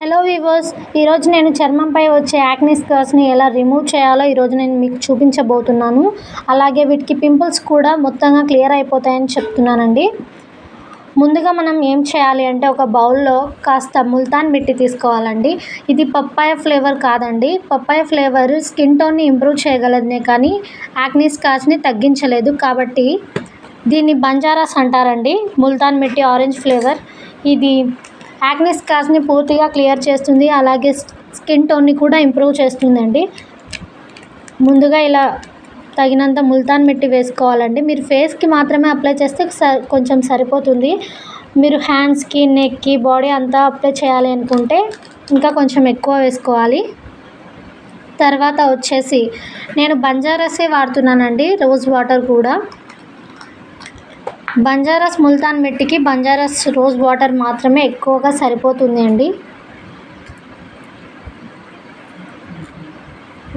Hello weavers, ఈరోజు నేను చర్మంపై వచ్చే యాక్నీ స్కార్స్ని ఎలా రిమూవ్ చేయాలో ఈరోజు నేను మీకు చూపించబోతున్నాను. అలాగే వీటికి పింపుల్స్ కూడా మొత్తంగా క్లియర్ అయిపోతాయని చెప్తున్నానండి. ముందుగా మనం ఏం చేయాలి అంటే ఒక బౌల్లో కాస్త ముల్తాన్ మిట్టి తీసుకోవాలండి. ఇది పప్పాయ ఫ్లేవర్ కాదండి. పప్పాయ ఫ్లేవర్ స్కిన్ టోన్ని ఇంప్రూవ్ చేయగలదే కానీ యాక్నీ స్కార్స్ని తగ్గించలేదు. కాబట్టి దీన్ని బంజారాస్ అంటారండి. ముల్తాన్ మిట్టి ఆరెంజ్ ఫ్లేవర్ ఇది యాక్నీ స్కార్స్ని పూర్తిగా క్లియర్ చేస్తుంది. అలాగే స్కిన్ టోన్ని కూడా ఇంప్రూవ్ చేస్తుందండి. ముందుగా ఇలా తగినంత ముల్తాన్ మిట్టి వేసుకోవాలండి. మీరు ఫేస్కి మాత్రమే అప్లై చేస్తే కొంచెం సరిపోతుంది. మీరు హ్యాండ్స్కి, నెక్కి, బాడీ అంతా అప్లై చేయాలి అనుకుంటే ఇంకా కొంచెం ఎక్కువ వేసుకోవాలి. తర్వాత వచ్చేసి నేను బంజారాసే వాడుతున్నానండి, రోజ్ వాటర్ కూడా. బంజారాస్ ముల్తాన్ మిట్టికి బంజారాస్ రోజ్ వాటర్ మాత్రమే ఎక్కువగా సరిపోతుంది అండి.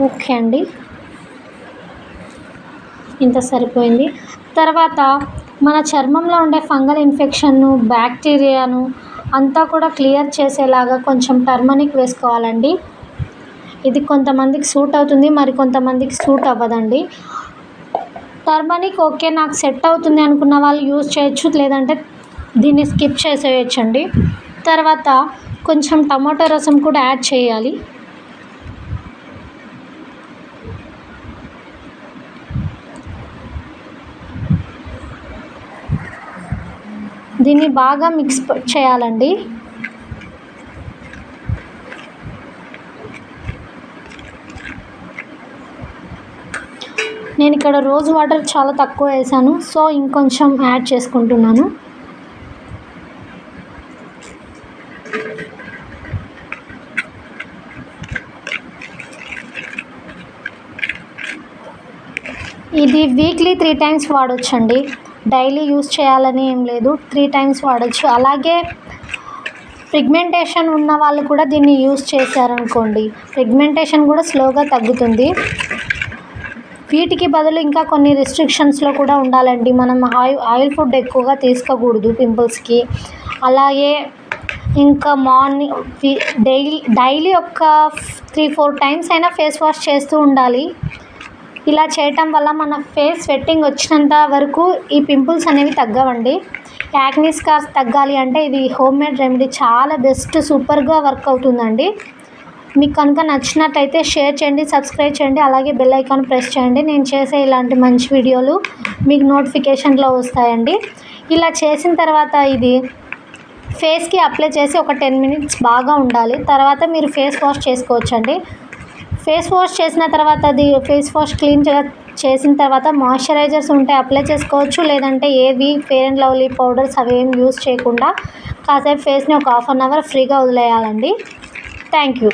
ఓకే అండి, ఇంత సరిపోయింది. తర్వాత మన చర్మంలో ఉండే ఫంగల్ ఇన్ఫెక్షన్ను, బ్యాక్టీరియాను అంతా కూడా క్లియర్ చేసేలాగా కొంచెం టర్మరిక్ వేసుకోవాలండి. ఇది కొంతమందికి సూట్ అవుతుంది, మరి కొంతమందికి సూట్ అవ్వదండి. టర్మరిక్ ఓకే నాకు సెట్ అవుతుంది అనుకున్న వాళ్ళు యూజ్ చేయొచ్చు, లేదంటే దీన్ని స్కిప్ చేసేయచ్చండి. తర్వాత కొంచెం టమాటో రసం కూడా యాడ్ చేయాలి. దీన్ని బాగా మిక్స్ చేయాలండి. నేను ఇక్కడ రోజ్ వాటర్ చాలా తక్కువ వేసాను, సో ఇంకొంచెం యాడ్ చేసుకుంటున్నాను. ఇది వీక్లీ 3 times వాడొచ్చండి. డైలీ యూస్ చేయాలని ఏం లేదు, 3 times వాడచ్చు. అలాగే పిగ్మెంటేషన్ ఉన్న వాళ్ళు కూడా దీన్ని యూస్ చేశారనుకోండి, పిగ్మెంటేషన్ కూడా స్లోగా తగ్గుతుంది. వీటికి బదులు ఇంకా కొన్ని రిస్ట్రిక్షన్స్లో కూడా ఉండాలండి. మనం ఆయిల్ ఫుడ్ ఎక్కువగా తీసుకోకూడదు పింపుల్స్కి. అలాగే ఇంకా మార్నింగ్ డైలీ ఒక 3-4 times అయినా ఫేస్ వాష్ చేస్తూ ఉండాలి. ఇలా చేయటం వల్ల మన ఫేస్ స్వెట్టింగ్ వచ్చినంత వరకు ఈ పింపుల్స్ అనేవి తగ్గవండి. యాక్నీ స్కార్స్ తగ్గాలి అంటే ఇది హోమ్ మేడ్ రెమెడీ చాలా బెస్ట్, సూపర్గా వర్క్ అవుతుందండి. మీకు కనుక నచ్చినట్లయితే షేర్ చేయండి, సబ్స్క్రైబ్ చేయండి, అలాగే బెల్ ఐకాన్ ప్రెస్ చేయండి. నేను చేసే ఇలాంటి మంచి వీడియోలు మీకు నోటిఫికేషన్లో వస్తాయండి. ఇలా చేసిన తర్వాత ఇది ఫేస్కి అప్లై చేసి ఒక 10 minutes బాగా ఉండాలి. తర్వాత మీరు ఫేస్ వాష్ చేసుకోవచ్చండి. ఫేస్ వాష్ చేసిన తర్వాత అది ఫేస్ వాష్ క్లీన్గా చేసిన తర్వాత మాయిశ్చరైజర్స్ ఉంటే అప్లై చేసుకోవచ్చు, లేదంటే ఏవి ఫెయిర్ అండ్ లవ్లీ పౌడర్స్ అవి ఏం యూస్ చేయకుండా కాసేపు ఫేస్ని ఒక 1/2 hour ఫ్రీగా వదిలేయాలండి. Thank you.